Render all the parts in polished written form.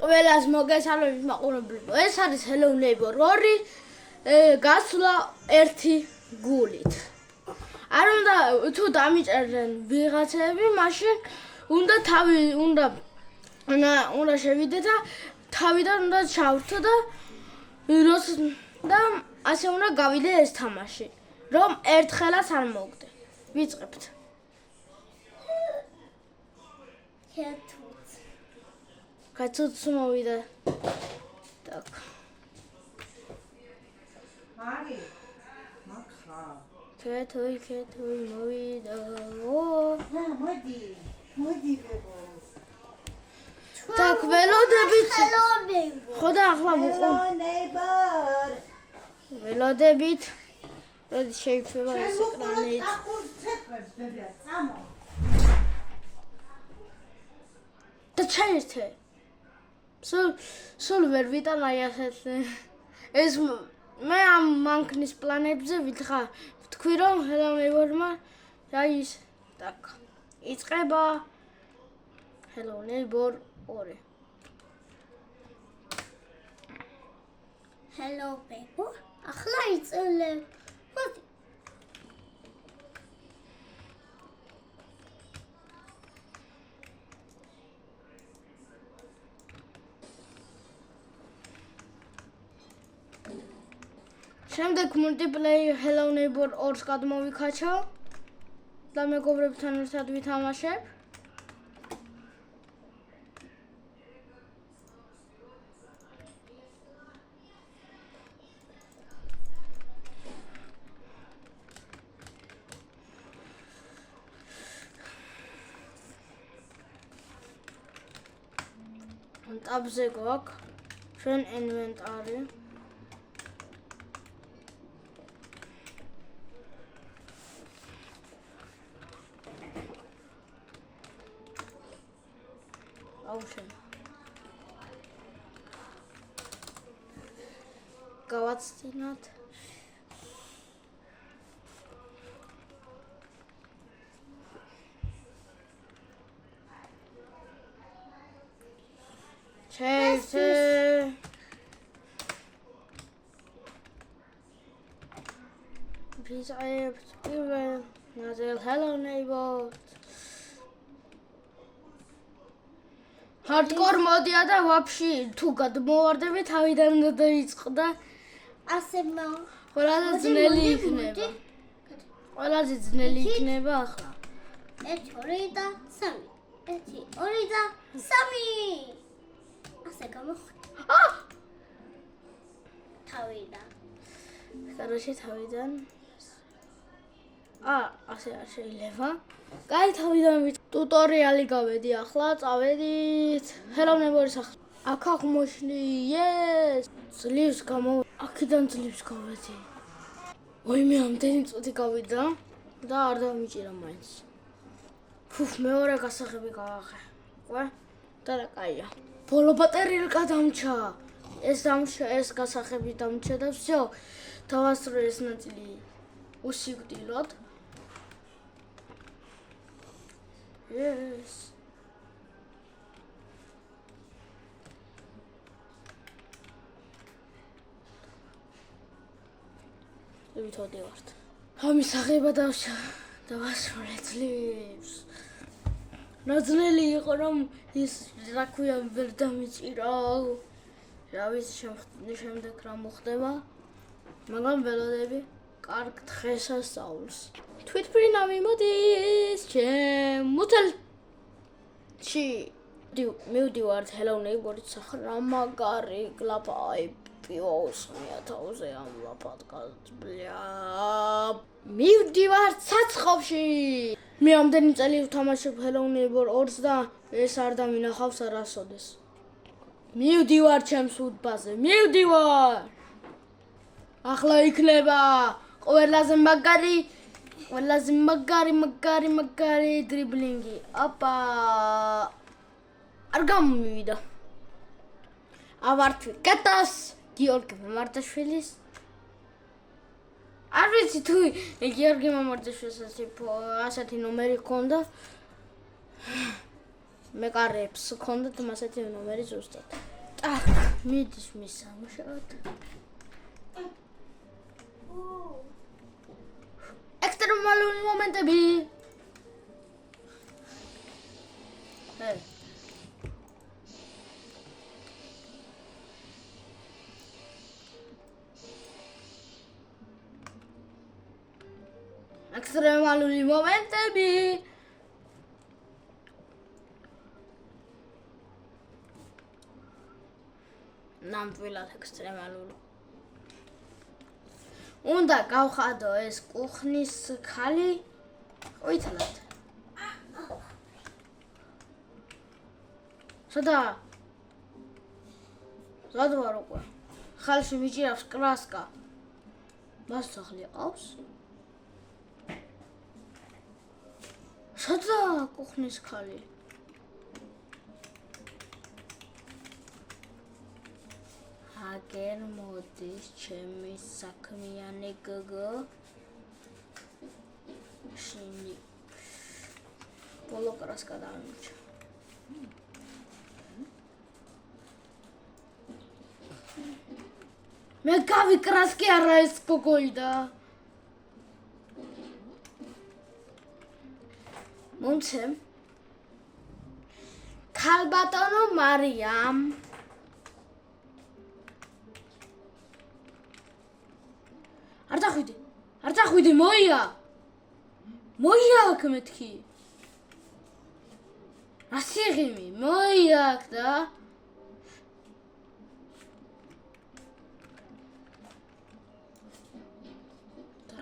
ყველას მოგესალმებით მაყურებლებო. ეს არის Hello Neighbor 2 გასვლა 1 გულით. არ უნდა თუ დამიწერენ ვიღაცები, მაშინ უნდა შევიდე და თავიდან უნდა ჩავრთო და ასე უნდა გავიდე ეს თამაში, რომ ერთხელაც არ მოგდე. ვიწყებთ. Катуц мовიდა. Так. Мари. Макха. Кэтой мовიდა. О. Моди бебо. Так, ველოდებით. ხოდა ახლა ვიყო. ველოდებით. როდი შეიძლება ეს ეკრანი. და ჩაერთე. სულ ვერ ვიტანაი ასეთ ეს მე ამ მანქნის პლანებზე ვთქვი რომ Hello Neighbor-მა ის так იწყება Hello Neighbor 2 Hello Neighbor ახლა იწელებ შემდეგ multiplayer Hello Neighbor 2-ს გადმოვიქაჩო და მეგობრებთან ერთად ვითამაშებ. ტაბზე გვაქვს ჩვენ ინვენტარი. გავაცდინოთ. ჩეზე ვიზაებთ პირველ ნაზელ Hello Neighbor Hardcore მოდია და ვაფშე თუ გადმოვარდები თავიდან დაიწყდა ასე ყველაზე ძნელი იქნება. ყველაზე ძნელი იქნება ახლა. 1 2 და 3. 1 2 და 3. ასე გამოხდა. თავიდან. Короче, თავიდან. ასე არ შეიძლება. კაი, თავიდან ტუტორიალი გავედი ახლა, წავედით. Hello Neighbor-ის ახლა. აქ აღმოჩნდი, yes. ძლივს აქედან ძლივს გავედი. ვაიმე, ამდენი წუთი გავიდა და არ დამიჭირა მაინც. მეორე გასაღები გავახე. ყვე? და კაია. ბოლო ბატერიელკა დამჩა. ეს გასაღები დამჩა და всё. დავასრულე ეს ნაწილი უსიკვდილოდ. Yes. ვითოდი ვართ. ამის აღება დავასრულე ძლივს. ნაძნელი იყო რომ ის რა ქვია ვერ დამიჭირა. რა ვიცი შემდეგ რა მოხდება. მაგრამ ველოდები კარგ დღესასწაულს. თვითმფრინავი მოდის ჩემ მუთელში. მივდივართ Hello Neighbor-ის სახრა მაგარი გლაპაი პიოს 1000-ზე ამლაფად გაწბლია. მივდივართ საცხობში. მე ამდენი წელი ვთამაშობ Hello Neighbor 2-ს და ეს არ დამინახავს არასოდეს. მივდივარ ჩემს უდბაზე. მივდივარ. ახლა იქნება ყველაზე მაგარი დრიბლინგი. ოპა. არ გამომივიდა. ავართვი კატას გიორგი მამარდაშვილის. არ ვიცი თუ გიორგი მამარდაშვილს ასეთი ნომერი ჰქონდა. მე კარებს ჰქონდათ ასეთი ნომერი ზუსტად. აკ, მიდის მისამუშავად. ექსტრემალური მომენტები. ექსტრემალური მომენტები. ნამდვილად ექსტრემალური. უნდა გავხადო ეს კუხნის ქალი ყვითლად. სადა? ზადვარ უკვე. ხალში მიჭირავს კრასკა. მას სახლი ყავს? სადა კუხნის ქალი? აგერ მოდის ჩემი საქმიანი გოგო. შენი ბოლო კრასკა დამიჩა. მე გავიკრასკი არა ეს გოგოიდა. მომცემ ქალბატონო მარიამ არ დახვიდე მოია აქ მეთქი ასიღიმი მოია აქ და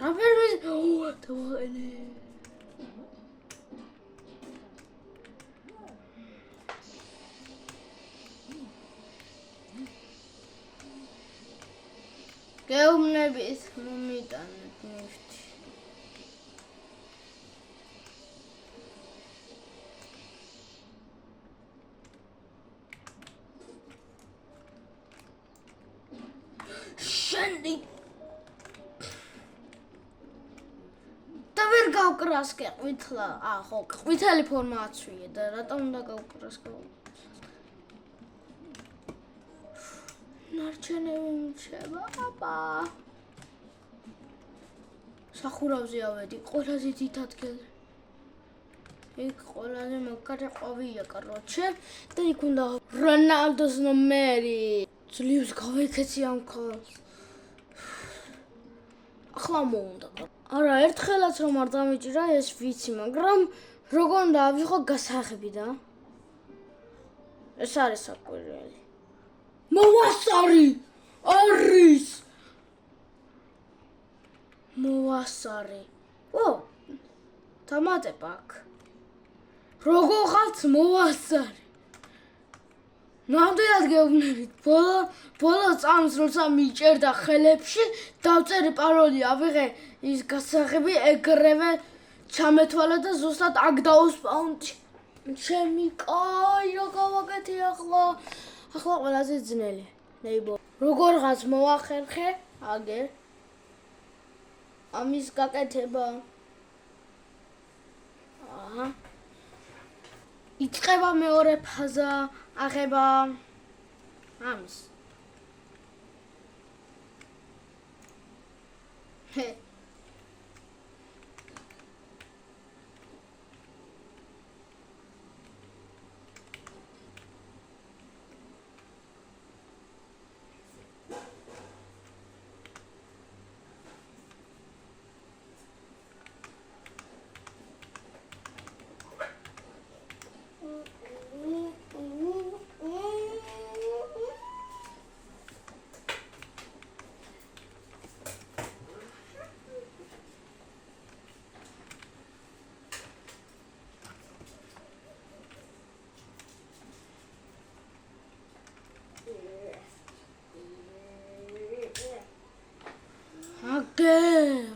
რაფერმის დავაყენე გეუბნებით მომიტანეთ ნიფტი. შენი და ვერ გავკრასკე ყვითლა. ხო, ყვითელი ფორმა აცვიე და რატომ უნდა გავკრასკო? ნარჩენები მრჩება, აბა. სახურავზე ავედი, ყველაზე დიდ ადგილზე. იქ ყველაზე მაგარი ყვავია, კაროჩე. და იქ უნდა რონალდოს ნომერი. ძლივს გავიქეცი ამ ქალს. ახლა მოუნდა. არა, ერთხელაც რომ არ დამიჭირა ეს ვიცი, მაგრამ როგორ უნდა ავიღო გასაღები და? ეს არის საკვირველი. მოვასარი არის მოვასარი ო თამატებ აქ როგორღაც მოვასარი ნამდვილად გეუბნებით ბოლო წამს როცა მიჭერდა ხელებში დავწერე პაროლი ავიღე ის გასაღები ეგრევე ჩამეთვალე და ზუსტად აქ დაუსპაუნდი ჩემი კაი რა გავაკეთე ახლა ყველაზე ძნელი. ნეიბო. როგორღაც მოახერხე, აგერ. ამის გაკეთება. აჰა. იწყება მეორე ფაზა, აღება. ამის. აგერ.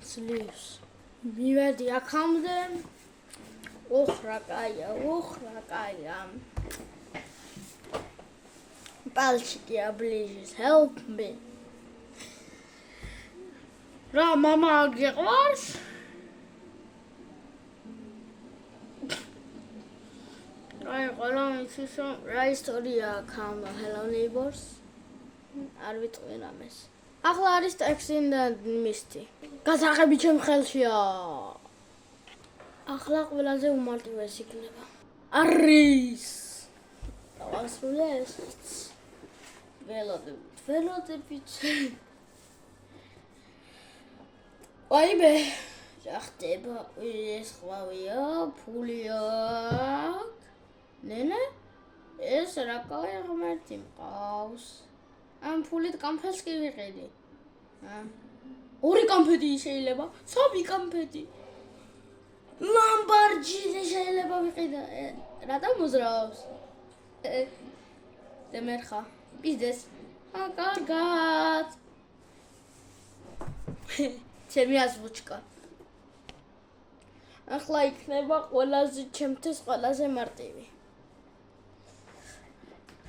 ძლივს. მივედი აქამდე. ოხრა კაია. Palchiki, please help me. რა мама გიყვარს? აი ყველა იცის რომ რა ისტორია აქვს ამ Hello Neighbors. არ ვიტყვი რამეს. ახლა არის ტექსტი და მისტი. გასაღები ჩემ ხელშია. ახლა ყველაზე უმარტივეს იქნება. არის. დავასრულე ესეც. ველოდებით. ვაიმე, რა ხდება? ეს ხვავია, ფულია. ნენა, ეს რა კაი ღმერთი მყავს. ამ ფულით კამფეტს კი ვიყიდი. ორი კამფეტი შეიძლება, სამი კამფეტი. ლამბორჯინი შეიძლება ვიყიდო. რატო მოზრავს? დემერხა, ბიზნეს. კარგად. ჩემი აზბუჩკა. ახლა იქნება ყველაზე ჩემთვის ყველაზე მარტივი.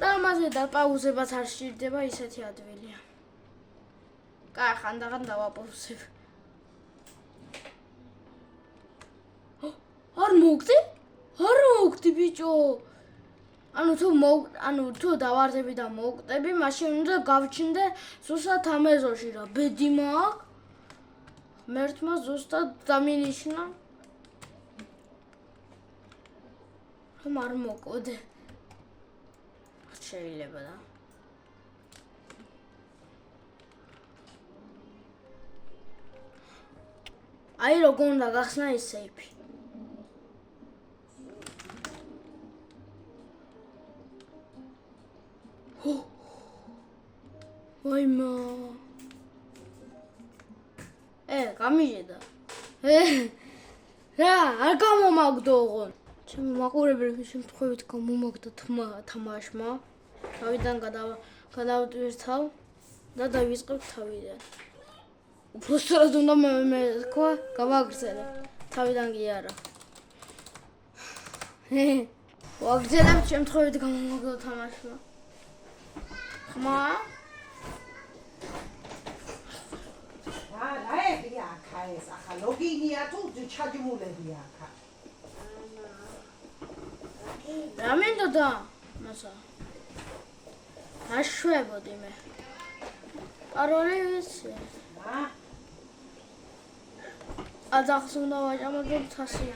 ამაზე და პაუზებაც არ სჭირდება ისეთი ადვილია. კაი, ხანდახან დავაპაუზებ. არ მოგდი? არ მოგდი ბიჭო. ანუ თუ დავარდები და მოვკვდები, მაშინ უნდა გავჩნდე ზუსტად ამ ეზოში რა. ბედი მაქვს. მერთმა ზუსტად დამინიშნა. რომ არ მოკვდე. შეიძლება და აი როგორ უნდა გახსნა ის სეიფი. ვაიმა. გამიჟედა. რა, არ გამომაგდო ოღონ. ჩემი მაყურებლების შემთხვევით გამომაგდა თამაშმა. თავიდან გადავტვირთავ და დავიწყებ თავიდან. უბრალოდ უნდა მე თქვა, გავაგრძელებ. თავიდან კი არა. ვაგრძელებ შემთხვევით გამომაგდო თამაშმა. ხმა? რაებია აქა ეს? ახლა ლოგინია თუ ჩაჯმულებია აქა? რა მინდოდა? მასა. აშვებოდი მე. პაროლი ვიცი. აძახს უნდა ვაჭამოდებ 100.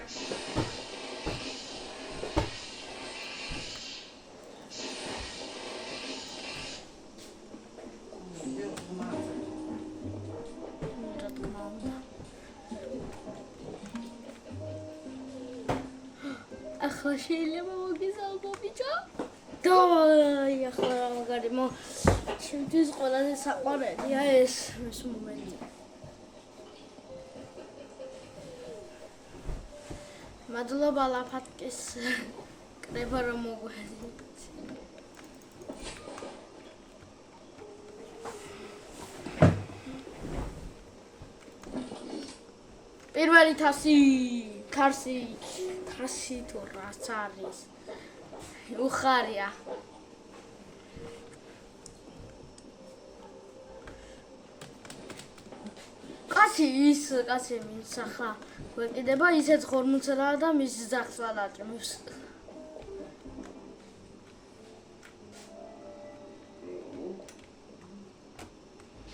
ახლა შეიძლება მოგიზალბო ბიჭო? დავაი ახლა რა მაგარი ჩემთვის ყველაზე საყვარელია ეს მომენტი. მადლობა ლაფატკის კრება რომ მოგვეძინეთ. პირველი 100 თასი თუ რაც არის. უხარია. კაცი მინც ახლა გვეკიდება ისეთ ხორმუცელაა და მის ძახს ადაჭმევს.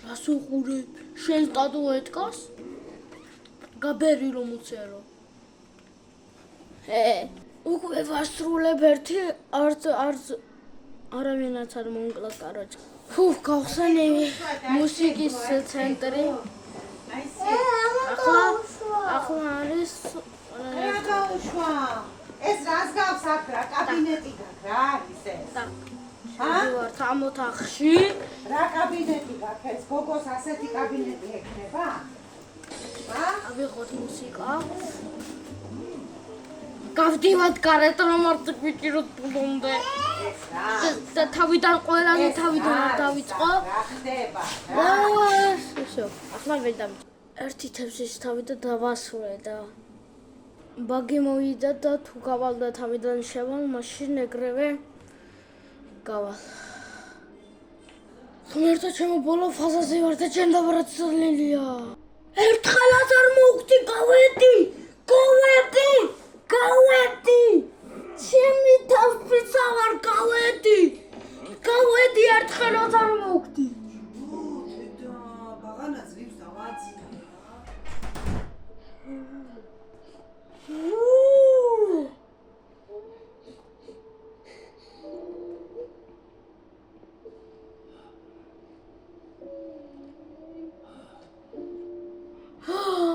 რას უყურებ? შენ სტატუეტკას? გაბერი რომ უცერო. უკვე ვასრულებ ერთი არავინაც არ მომკლა კაროჭ. გავხსენე მუსიკის ცენტრი. ახლა არის რა გაუშვა? ეს რას გავს აქ რა კაბინეტი გაქვს რა არის ეს? ვარ ამ ოთახში. რა კაბინეტი გაქვს ეს? გოგოს ასეთი კაბინეტი ექნება? ავიღოთ მუსიკა. გავდივართ გარეთ რომ არ წვიჭიროთ ბოლომდე. და თავიდან ყველანი თავიდან დავიწყო. რა ხდება? ისო, ახლა ვერ დამჭ. ერთი თევზის თავი და დავასრულე და ბაგი მოვიდა და თუ გავალდა თავიდან შევალ, მაშინ ეგრევე გავალ. ღმერთო ჩემო ბოლო ფაზაზე ვარ და ჩემ დავარაცლილია. ერთხელაც არ მოვხდი, გავედი. ჩემი თავფიცა ვარ, გავედი, ერთხელაც არ მოვხდი. და ბაღანა ძლივს დავაძინა.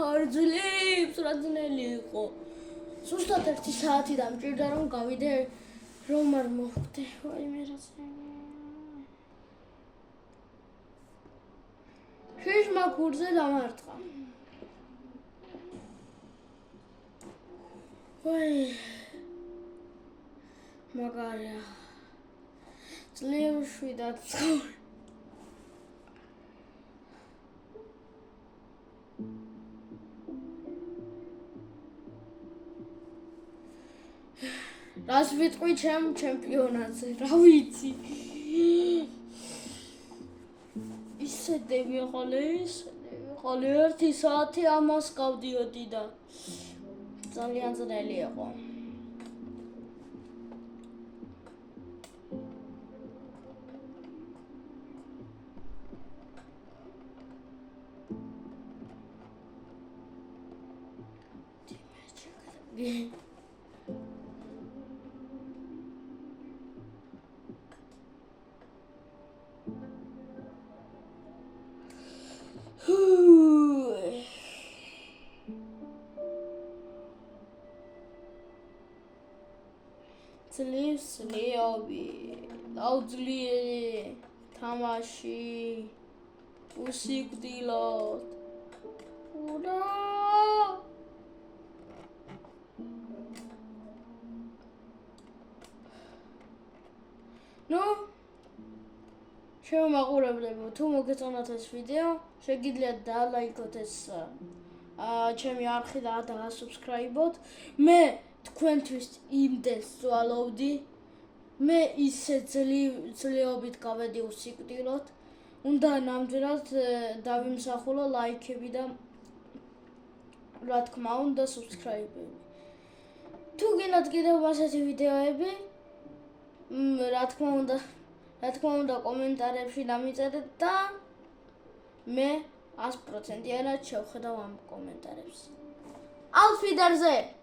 არ ძლივს, რა ძნელი იყო. ზუსტად 1 საათი დამჭირდა რომ გავიდე, რომ არ მოვხდი. ვაიმე რა ძნელი. შიშმა ქურზე დამარტყა. ვაი. მაგარია. ძლივს ვიდა ცხოვრ. რას ვიტყვი ჩემ ჩემპიონატზე, რა ვიცი. ისედები ხოლე 1 საათი ამას გავდიოდი და ძალიან ძნელი იყო. ძლივსლიობი, დაუძლიერი თამაში, უსიკვდილოდ. ურა! ნუ შემომაყურებლებო, თუ მოგეწონათ ეს ვიდეო, შეგიძლიათ დალაიქოთ ეს ჩემი არხი და დაასუბსკრაიბოთ. მე თქვენთვის იმდენს ვცვალობდი. მე ისე ძლივობით გავედი უსიკვდილოდ. უნდა ნამდვილად დავიმსახულო ლაიქები და რა თქმა უნდა subscribe-ები. თუ გინდათ კიდევ ასეთი ვიდეოები, რა თქმა უნდა კომენტარებში დამიწერეთ და მე 100%-იანად შევხედავ ამ კომენტარებს. Auf Wiedersehen!